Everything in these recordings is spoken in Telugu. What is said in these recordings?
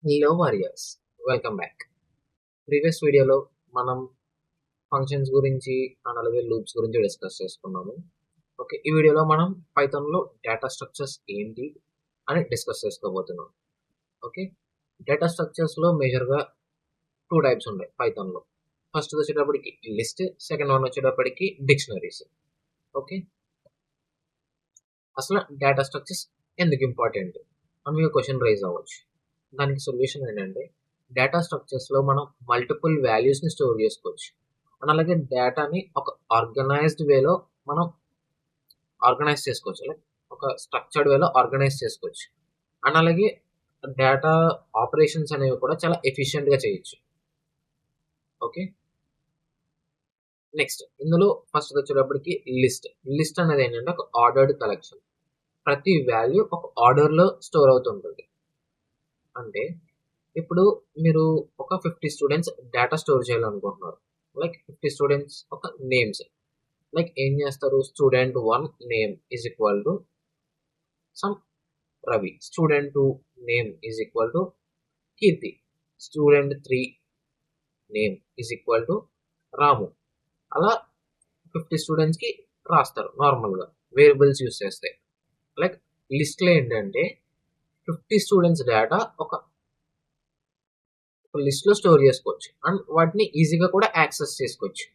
Hello warriors, welcome back. Previous వీడియోలో మనం ఫంక్షన్స్ గురించి అండ్ అలాగే లూప్స్ గురించి డిస్కస్ చేసుకున్నాము. ఓకే, ఈ వీడియోలో మనం పైథాన్లో డేటా స్ట్రక్చర్స్ ఏంటి అని డిస్కస్ చేసుకోబోతున్నాం. ఓకే, డేటా స్ట్రక్చర్స్లో మేజర్గా టూ టైప్స్ ఉన్నాయి పైథాన్లో. ఫస్ట్ వచ్చేటప్పటికి లిస్ట్, సెకండ్ వన్ వచ్చేటప్పటికి డిక్షనరీస్. ఓకే, అసలు డేటా స్ట్రక్చర్స్ ఎందుకు ఇంపార్టెంట్ అని మీకు క్వశ్చన్ రైజ్ అవ్వచ్చు. దానికి సొల్యూషన్ ఏంటంటే, డేటా స్ట్రక్చర్స్లో మనం మల్టిపుల్ వాల్యూస్ని స్టోర్ చేసుకోవచ్చు. అండ్ అలాగే డేటాని ఒక ఆర్గనైజ్డ్ వేలో మనం ఆర్గనైజ్ చేసుకోవచ్చు, లైక్ ఒక స్ట్రక్చర్డ్ వేలో ఆర్గనైజ్ చేసుకోవచ్చు. అండ్ అలాగే డేటా ఆపరేషన్స్ అనేవి కూడా చాలా ఎఫిషియెంట్గా చేయొచ్చు. ఓకే, నెక్స్ట్ ఇందులో ఫస్ట్ వచ్చేటప్పటికి లిస్ట్. లిస్ట్ అనేది ఏంటంటే ఒక ఆర్డర్డ్ కలెక్షన్. ప్రతి వాల్యూ ఒక ఆర్డర్లో స్టోర్ అవుతుంటుంది. అంటే ఇప్పుడు మీరు ఒక 50 స్టూడెంట్స్ డేటా స్టోర్ చేయాలనుకుంటున్నారు. లైక్ 50 స్టూడెంట్స్ ఒక నేమ్స్. లైక్ ఏం చేస్తారు, student 1 name is equal to some Ravi, student 2 name is equal to Keerthi, student 3 name is equal to Ramu. అలా 50 స్టూడెంట్స్కి రాస్తారు నార్మల్గా వేరియబుల్స్ యూస్ చేస్తే. లైక్ లిస్ట్లో ఏంటంటే 50 స్టూడెంట్స్ డేటా ఒక లిస్ట్లో స్టోర్ చేసుకోవచ్చు అండ్ వాటిని ఈజీగా కూడా యాక్సెస్ చేసుకోవచ్చు.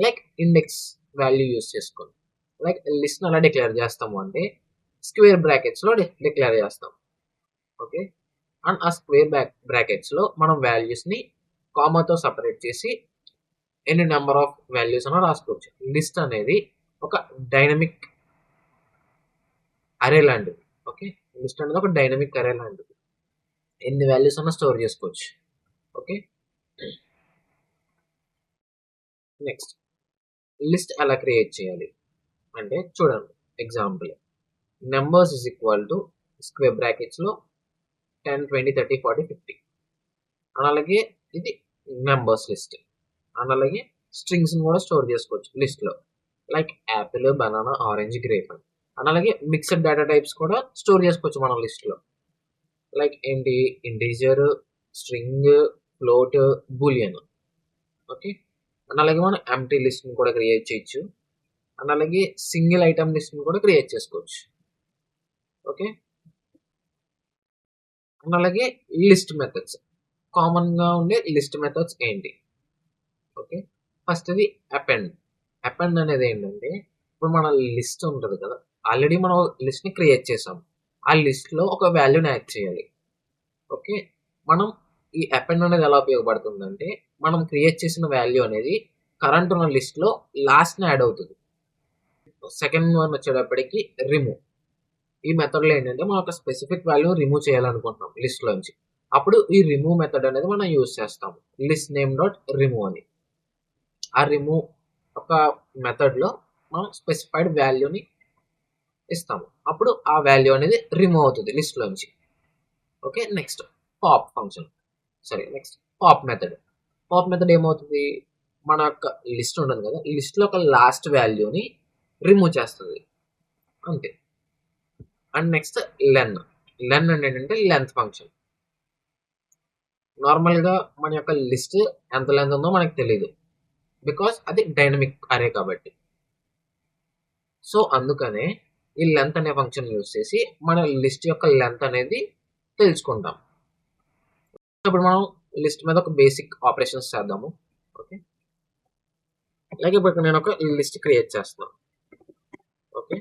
లైక్ ఇండెక్స్ వాల్యూ యూస్ చేసుకొని లైక్ లిస్ట్ని ఎలా డిక్లేర్ చేస్తాము అంటే స్క్వేర్ బ్రాకెట్స్లో డిక్లేర్ చేస్తాం. ఓకే, అండ్ ఆ స్క్వేర్ బ్రాకెట్స్లో మనం వాల్యూస్ని కామాతో సపరేట్ చేసి ఎన్ని నెంబర్ ఆఫ్ వాల్యూస్ అన్నా రాసుకోవచ్చు. లిస్ట్ అనేది ఒక డైనమిక్ అరే లాంటిది. ఓకే, లిస్ట్ అనేది ఒక డైనమిక్ అరే లాంటిది, ఎన్ని వాల్యూస్ అన్నా స్టోర్ చేసుకోవచ్చు. ఓకే, నెక్స్ట్ లిస్ట్ ఎలా క్రియేట్ చేయాలి అంటే చూడండి, example numbers is equal to square బ్రాకెట్స్లో 10, 20, 30, 40, 50. అండ్ అలాగే ఇది నెంబర్స్ లిస్ట్. అండ్ అలాగే స్ట్రింగ్స్ని కూడా స్టోర్ చేసుకోవచ్చు లిస్ట్లో, like Apple, banana, orange, grape. And అలాగే మిక్స్డ్ డేటా టైప్స్ కూడా స్టోర్ చేసుకోవచ్చు మన లిస్ట్లో. లైక్ ఏంటి, integer, string, float, Boolean. Okay, and అలాగే మనం ఎంప్టీ లిస్ట్ని కూడా క్రియేట్ చేయొచ్చు. అండ్ అలాగే సింగిల్ ఐటమ్ లిస్ట్ని కూడా క్రియేట్ చేసుకోవచ్చు. ఓకే, అండ్ అలాగే లిస్ట్ మెథడ్స్, కామన్గా ఉండే లిస్ట్ మెథడ్స్ ఏంటి. ఓకే, ఫస్ట్ ఇది అపెండ్. అపెండ్ అనేది ఏంటంటే ఇప్పుడు మన లిస్ట్ ఉంటుంది కదా, ఆల్రెడీ మనం లిస్ట్ని క్రియేట్ చేసాం, ఆ లిస్ట్లో ఒక వాల్యూని యాడ్ చేయాలి. ఓకే, మనం ఈ అపెండ్ అనేది ఎలా ఉపయోగపడుతుందంటే మనం క్రియేట్ చేసిన వాల్యూ అనేది కరెంట్ ఉన్న లిస్ట్లో లాస్ట్ని యాడ్ అవుతుంది. సెకండ్ వన్ వచ్చేటప్పటికి రిమూవ్. ఈ మెథడ్లో ఏంటంటే మనం ఒక స్పెసిఫిక్ వాల్యూ రిమూవ్ చేయాలనుకుంటున్నాం లిస్ట్లోంచి, అప్పుడు ఈ రిమూవ్ మెథడ్ అనేది మనం యూజ్ చేస్తాము, లిస్ట్ నేమ్ డాట్ రిమూవ్ అని. ఆ రిమూవ్ ఒక మెథడ్లో మనం స్పెసిఫైడ్ వాల్యూని ఇస్తాము, అప్పుడు ఆ వాల్యూ అనేది రిమూవ్ అవుతుంది లిస్ట్లోంచి. Okay, next pop function. సరే, next pop method. Pop method ఏమవుతుంది, మన యొక్క లిస్ట్ ఉంటుంది కదా, ఈ లిస్ట్లో ఒక లాస్ట్ వాల్యూని రిమూవ్ చేస్తుంది అంతే. And next లెన్. లెన్ అంటే ఏంటంటే లెంత్ ఫంక్షన్. నార్మల్గా మన యొక్క లిస్ట్ ఎంత లెంత్ ఉందో మనకు తెలియదు, బికాస్ అది డైనమిక్ అరే కాబట్టి. సో అందుకనే ఈ లెంత్ అనే ఫంక్షన్ యూజ్ చేసి మన లిస్ట్ యొక్క లెంత్ అనేది తెలుసుకుంటాం. ఇప్పుడు మనం లిస్ట్ మీద ఒక బేసిక్ ఆపరేషన్స్ చేద్దాము. ఓకే, లైక్ ఇప్పుడు నేను ఒక లిస్ట్ క్రియేట్ చేస్తున్నాను. ఓకే,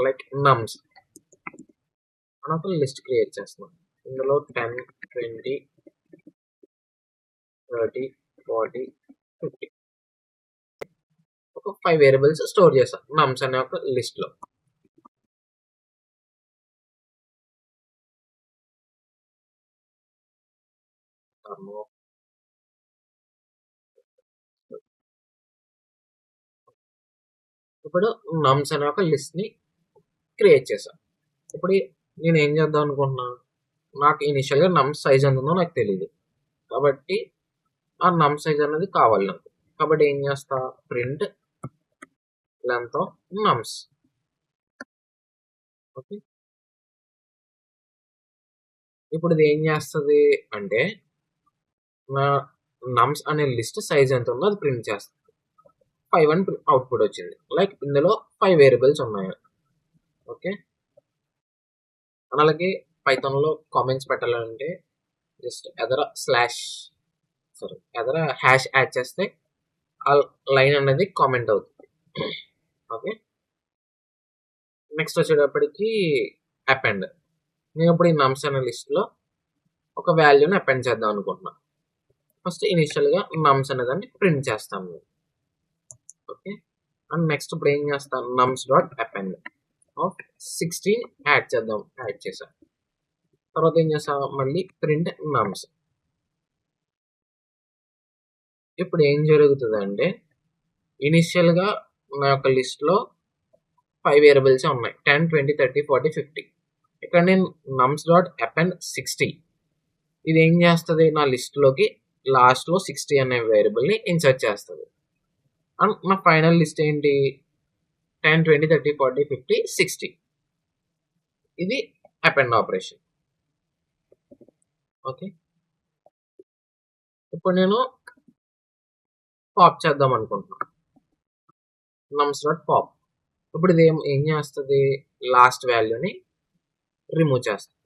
లైక్ నమ్స్ అని ఒక లిస్ట్ క్రియేట్ చేస్తున్నాను. ఇందులో 10, 20, 30, 40, 50 ఒక 5 వేరియబుల్స్ స్టోర్ చేస్తాను నమ్స్ అనే ఒక లిస్ట్లో. ఇప్పుడు నమ్స్ అనే ఒక లిస్ట్ని క్రియేట్ చేశాను. ఇప్పుడు నేను ఏం చేద్దాం అనుకుంటున్నా, నాకు ఇనిషియల్గా నమ్ సైజ్ ఎంత ఉందో నాకు తెలియదు, కాబట్టి ఆ నమ్ సైజ్ అనేది కావాలి నాకు. కాబట్టి ఏం చేస్తా, ప్రింట్ లెంత్ ఆఫ్ నమ్స్. ఓకే, ఇప్పుడు ఇది ఏం చేస్తుంది అంటే నా నమ్స్ అనే లిస్ట్ సైజ్ ఎంత ఉందో అది ప్రింట్ చేస్తుంది. 5 అని అవుట్పుట్ వచ్చింది. లైక్ ఇందులో 5 వేరియబుల్స్ ఉన్నాయి. ఓకే, అలాగే పైథాన్లో కామెంట్స్ పెట్టాలంటే జస్ట్ ఎదర హ్యాష్ యాడ్ చేస్తే ఆ లైన్ అనేది కామెంట్ అవుతుంది. ఓకే, నెక్స్ట్ వచ్చేటప్పటికి అపెండ్. నేను ఇప్పుడు ఈ నమ్స్ అనే లిస్ట్లో ఒక వాల్యూని అపెండ్ చేద్దాం అనుకుంటున్నాను. ఫస్ట్ ఇనిషియల్గా నమ్స్ అనేదాన్ని ప్రింట్ చేస్తాను. ఓకే, అండ్ నెక్స్ట్ ఇప్పుడు ఏం చేస్తాను, నమ్స్ డాట్ అపెండ్ ఆఫ్ 16 యాడ్ చేసాం. తర్వాత ఏం చేస్తాం, మళ్ళీ ప్రింట్ నమ్స్. ఇప్పుడు ఏం జరుగుతుంది అంటే ఇనిషియల్గా నా యొక్క లిస్ట్లో 5 వేరియబుల్స్ ఉన్నాయి, 10, 20, 30, 40, 50. ఇక్కడ నేను నమ్స్ డాట్ అపెండ్ 60 ఇది ఏం చేస్తుంది, నా లిస్ట్లోకి లాస్ట్లో 60 అనే వేరియబుల్ని ఇన్సర్ట్ చేస్తుంది. అండ్ నా ఫైనల్ లిస్ట్ ఏంటి, 10, 20, 30, 40, 50, 60. ఇది అపెండ్ ఆపరేషన్. ఓకే, ఇప్పుడు నేను పాప్ చేద్దాం అనుకుంటున్నాను, నమ్స్ డాట్ పాప్. ఇప్పుడు ఇది ఏం చేస్తుంది, లాస్ట్ వాల్యూని రిమూవ్ చేస్తుంది.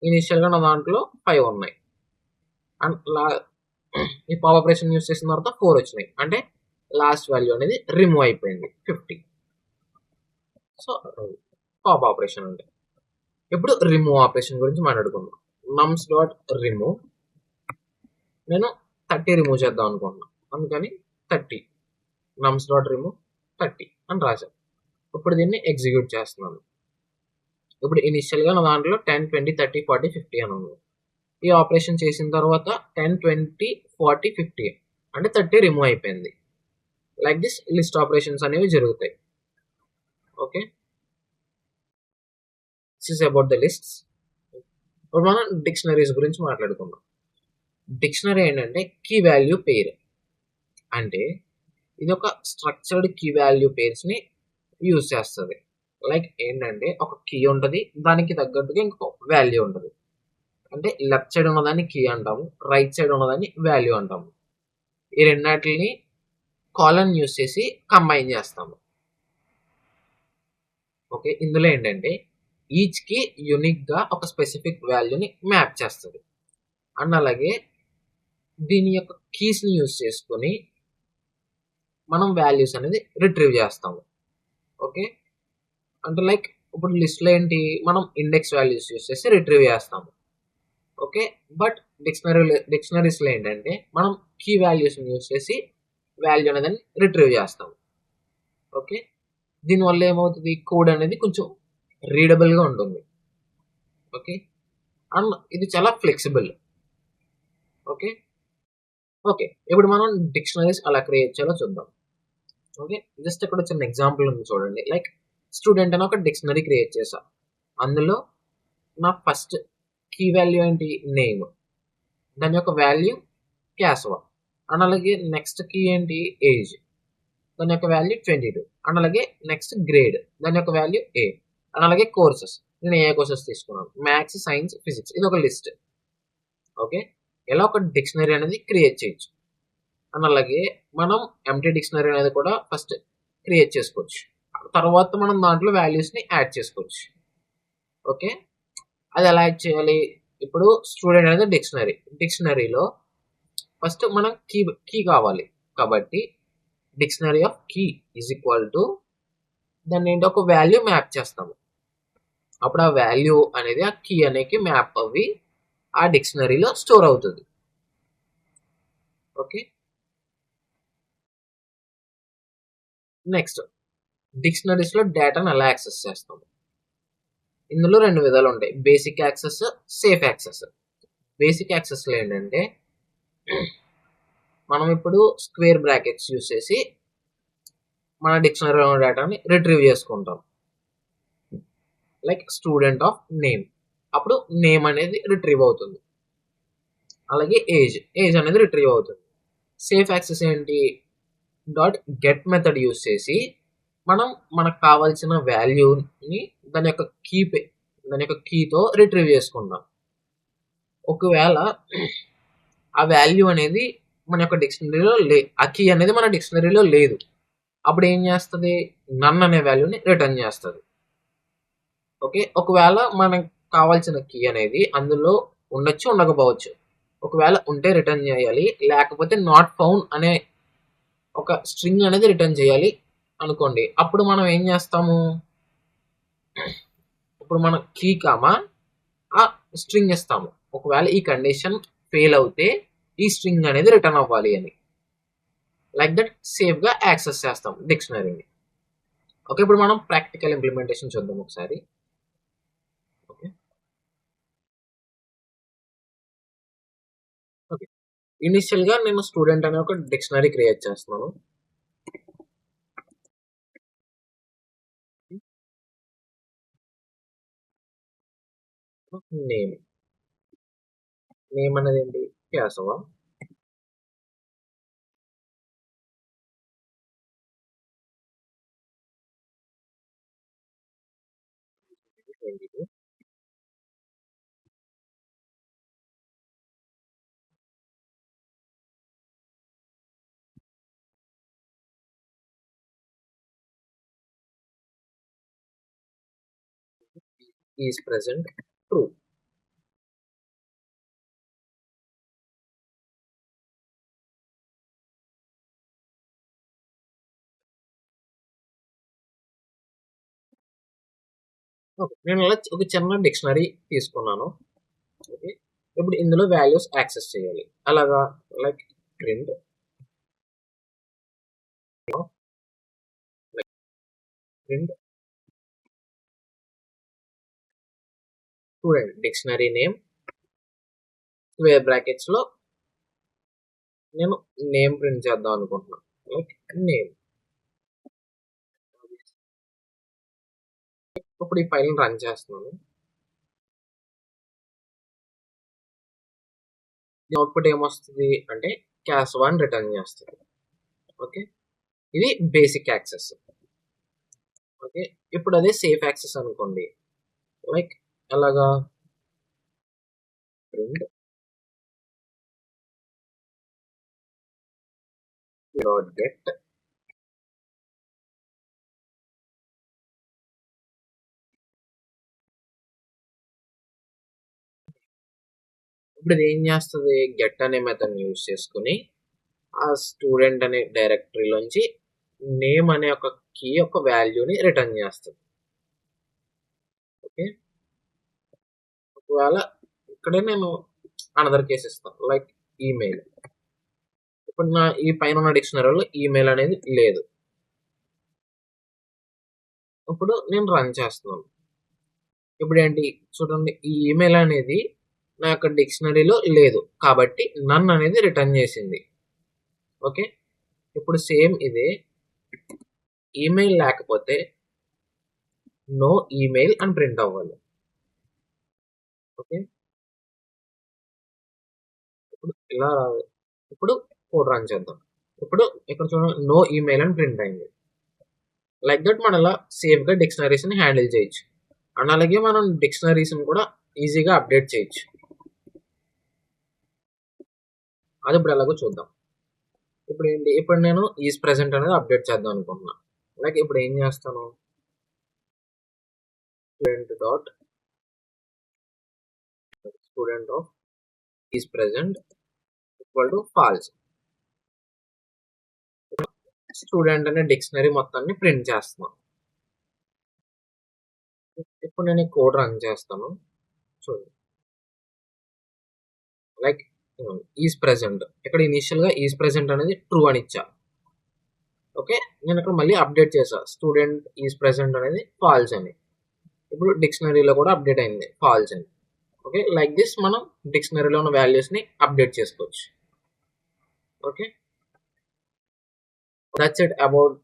ఇనిషియల్గా నా దాంట్లో 5 ఉన్నాయి అండ్ ఈ పాప్ ఆపరేషన్ యూస్ చేసిన తర్వాత 4 వచ్చినాయి, అంటే లాస్ట్ వాల్యూ అనేది రిమూవ్ అయిపోయింది 50. సో పాప్ ఆపరేషన్ అంటే. ఇప్పుడు రిమూవ్ ఆపరేషన్ గురించి మాట్లాడుకుందాం. నమ్స్ డాట్ రిమూవ్, నేను 30 రిమూవ్ చేద్దాం అనుకుంటున్నాను, అందుకని 30 నమ్స్ డాట్ రిమూవ్ 30 అని రాశాను. ఇప్పుడు దీన్ని ఎగ్జిక్యూట్ చేస్తున్నాను. ఇప్పుడు ఇనిషియల్గా నా దాంట్లో 10, 20, 30, 40, 50 అని ఉంది. ఈ ఆపరేషన్ చేసిన తర్వాత 10, 20, 40, 50 అంటే 30 రిమూవ్ అయిపోయింది. లైక్ దిస్ లిస్ట్ ఆపరేషన్స్ అనేవి జరుగుతాయి. Okay, this is about the lists. ఇప్పుడు మనం డిక్షనరీస్ గురించి మాట్లాడుకుందాం. డిక్షనరీ ఏంటంటే కీ వాల్యూ పేర్. అంటే ఇది ఒక స్ట్రక్చర్డ్ కీ వాల్యూ పేర్స్ని యూజ్ చేస్తుంది. లైక్ ఏంటంటే ఒక కీ ఉంటుంది, దానికి తగ్గట్టుగా ఇంకొక వాల్యూ ఉంటుంది. అంటే లెఫ్ట్ సైడ్ ఉన్నదాన్ని కీ అంటాము, రైట్ సైడ్ ఉన్నదాన్ని వాల్యూ అంటాము. ఈ రెండాటిని కాలన్ యూజ్ చేసి కంబైన్ చేస్తాము. ఓకే, ఇందులో ఏంటంటే ఈచ్ కి యూనిక్గా ఒక స్పెసిఫిక్ వాల్యూని మ్యాప్ చేస్తుంది. అండ్ అలాగే దీని యొక్క కీస్ని యూజ్ చేసుకొని మనం వాల్యూస్ అనేది రిట్రీవ్ చేస్తాము. ఓకే, అంటే లైక్ ఇప్పుడు లిస్ట్లో ఏంటి, మనం ఇండెక్స్ వాల్యూస్ యూజ్ చేసి రిట్రీవ్ చేస్తాము. ఓకే, బట్ డిక్షనరీస్లో ఏంటంటే మనం కీ వాల్యూస్ని యూజ్ చేసి వాల్యూ అనేది రిట్రీవ్ చేస్తాము. ఓకే, దీనివల్ల ఏమవుతుంది, కోడ్ అనేది కొంచెం రీడబుల్గా ఉంటుంది. ఓకే, అండ్ ఇది చాలా ఫ్లెక్సిబుల్. ఓకే ఓకే, ఇప్పుడు మనం డిక్షనరీస్ అలా క్రియేట్ చేయాలో చూద్దాం. ఓకే, జస్ట్ ఇక్కడ చిన్న ఎగ్జాంపుల్ ఉంది చూడండి. లైక్ స్టూడెంట్ అని ఒక డిక్షనరీ క్రియేట్ చేసా. అందులో నా ఫస్ట్ కీ వాల్యూ ఏంటి, నేమ్, దాని యొక్క వాల్యూ క్యాస్వా. అండ్ అలాగే నెక్స్ట్ కీ ఏంటి, ఏజ్, దాని యొక్క వాల్యూ 22. అండ్ అలాగే నెక్స్ట్ గ్రేడ్, దాని యొక్క వాల్యూ ఏ. అండ్ అలాగే కోర్సెస్, నేను ఏ కోర్సెస్ తీసుకున్నాను, మ్యాథ్స్, సైన్స్, ఫిజిక్స్, ఇది ఒక లిస్ట్. ఓకే, ఇలా ఒక డిక్షనరీ అనేది క్రియేట్ చేయొచ్చు. అండ్ అలాగే మనం ఎంటీ డిక్షనరీ అనేది కూడా ఫస్ట్ క్రియేట్ చేసుకోవచ్చు, తర్వాత మనం దాంట్లో వాల్యూస్ని యాడ్ చేసుకోవచ్చు. ఓకే, అది ఎలా యాడ్ చేయాలి, ఇప్పుడు స్టూడెంట్ అనేది డిక్షనరీలో ఫస్ట్ మనం కీ కావాలి కాబట్టి dictionary of key is equal to దాన్ని ఏంటి ఒక వాల్యూ మ్యాప్ చేస్తాము. అప్పుడు ఆ వాల్యూ అనేది ఆ కీ అనేది మ్యాప్ అవి ఆ డిక్షనరీలో స్టోర్ అవుతుంది. ఓకే, నెక్స్ట్ డిక్షనరీస్లో డేటాను ఎలా యాక్సెస్ చేస్తాము. ఇందులో 2 విధాలు ఉంటాయి, basic access, safe access. Basic యాక్సెస్లో ఏంటంటే మనం ఇప్పుడు స్క్వేర్ బ్రాకెట్స్ యూజ్ చేసి మన డిక్షనరీలో ఉన్న డేటాని రిట్రీవ్ చేసుకుంటాం. లైక్ స్టూడెంట్ ఆఫ్ నేమ్, అప్పుడు నేమ్ అనేది రిట్రీవ్ అవుతుంది. అలాగే ఏజ్ అనేది రిట్రీవ్ అవుతుంది. సేఫ్ యాక్సెస్ ఏంటి, డాట్ గెట్ మెథడ్ యూజ్ చేసి మనం మనకు కావాల్సిన వాల్యూని దాని యొక్క దాని యొక్క కీతో రిట్రీవ్ చేసుకుంటాం. ఒకవేళ ఆ వాల్యూ అనేది మన యొక్క డిక్షనరీలో ఆ కీ అనేది మన డిక్షనరీలో లేదు, అప్పుడు ఏం చేస్తుంది, నన్ అనే వాల్యూని రిటర్న్ చేస్తుంది. ఓకే, ఒకవేళ మనకు కావాల్సిన కీ అనేది అందులో ఉండొచ్చు, ఉండకపోవచ్చు. ఒకవేళ ఉంటే రిటర్న్ చేయాలి, లేకపోతే నాట్ ఫౌండ్ అనే ఒక స్ట్రింగ్ అనేది రిటర్న్ చేయాలి అనుకోండి. అప్పుడు మనం ఏం చేస్తాము, ఇప్పుడు మన కీ కామా ఆ స్ట్రింగ్ ఇస్తాము. ఒకవేళ ఈ కండిషన్ ఫెయిల్ అవుతే ఈ స్ట్రింగ్ అనేది రిటర్న్ అవ్వాలి అని. లైక్ దట్ సేఫ్గా యాక్సెస్ చేస్తాం డిక్షనరీని. ఓకే, ఇప్పుడు మనం ప్రాక్టికల్ ఇంప్లిమెంటేషన్ చూద్దాం ఒకసారి. ఓకే ఓకే ఇనిషియల్గా నేను స్టూడెంట్ అనే ఒక డిక్షనరీ క్రియేట్ చేస్తున్నాను. నేమ్ నేమ్ అనేది ఏంటి, Keshava. Is present true. Okay, నేను ఇలా ఒక చిన్న డిక్షనరీ తీసుకున్నాను. ఓకే, ఇప్పుడు ఇందులో వాల్యూస్ యాక్సెస్ చేయాలి. అలాగా like print print student dictionary name square brackets లో నేను నేమ్ ప్రింట్ చేద్దాం అనుకుంటున్నాను. Like name. ఇప్పుడు ఈ ఫైల్ రన్ చేస్తున్నాను. అవుట్పుట్ ఏమొస్తుంది అంటే CAS1 రిటర్న్ చేస్తుంది. ఓకే, ఇది బేసిక్ యాక్సెస్. ఓకే, ఇప్పుడు అదే సేఫ్ యాక్సెస్ అనుకోండి. లైక్ ఎలాగా, ప్రింట్ డాట్ గెట్ ఇప్పుడు ఇది ఏం చేస్తుంది, గెట్ అనే మెథడ్ యూజ్ చేసుకుని ఆ స్టూడెంట్ అనే డైరెక్టరీలోంచి నేమ్ అనే ఒక కీ యొక్క వాల్యూని రిటర్న్ చేస్తుంది. ఓకే, ఒకవేళ ఇక్కడే నేను అనదర్ కేసు ఇస్తాను, లైక్ ఈమెయిల్. ఇప్పుడు నా ఈ పైన ఉన్న డిక్షనరీలో ఈమెయిల్ అనేది లేదు. ఇప్పుడు నేను రన్ చేస్తున్నాను. ఇప్పుడు ఏంటి చూడండి, ఈ ఈమెయిల్ అనేది నా యొక్క డిక్షనరీలో లేదు కాబట్టి నన్ అనేది రిటర్న్ చేసింది. ఓకే, ఇప్పుడు సేమ్ ఇదే ఈమెయిల్ లేకపోతే నో ఈమెయిల్ అని ప్రింట్ అవ్వాలి. ఓకే, ఇప్పుడు ఇలా రాదు. ఇప్పుడు కోడ్ రన్ చేద్దాం. ఇప్పుడు ఇక్కడ చూడండి, నో ఈమెయిల్ అని ప్రింట్ అయింది. లైక్ దట్ మనం ఇలా సేఫ్గా డిక్షనరీస్ని హ్యాండిల్ చేయొచ్చు. అండ్ అలాగే మనం డిక్షనరీస్ని కూడా ఈజీగా అప్డేట్ చేయొచ్చు. అది ఇప్పుడు ఎలాగో చూద్దాం. ఇప్పుడు ఏంటి, ఇప్పుడు నేను ఈజ్ ప్రెసెంట్ అనేది అప్డేట్ చేద్దాం అనుకుంటున్నాను. లైక్ ఇప్పుడు ఏం చేస్తాను, student of is present equal to falls. Student అనే డిక్షనరీ మొత్తాన్ని ప్రింట్ చేస్తున్నాను. ఇప్పుడు నేను ఈ కోడ్ రన్ చేస్తాను. చూడండి, లైక్ ఈజ్ ప్రెసెంట్, ఇక్కడ ఇనిషియల్ గా ఈజ్ ప్రెసెంట్ అనేది ట్రూ అని ఇచ్చా. ఓకే, నేను ఇక్కడ మళ్ళీ అప్డేట్ చేసా, స్టూడెంట్ ఈజ్ ప్రెసెంట్ అనేది ఫాల్స్ అని. ఇప్పుడు డిక్షనరీలో కూడా అప్డేట్ అయింది ఫాల్స్ అని. ఓకే, లైక్ దిస్ మనం డిక్షనరీలో ఉన్న వాల్యూస్ ని అప్డేట్ చేసుకోవచ్చు. Okay, that's it about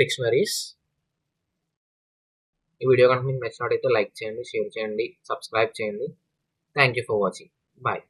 dictionaries. ఈ వీడియో కనుక మీకు నచ్చినట్టయితే లైక్ చేయండి, షేర్ చేయండి, సబ్స్క్రైబ్ చేయండి. Thank you for watching. Bye.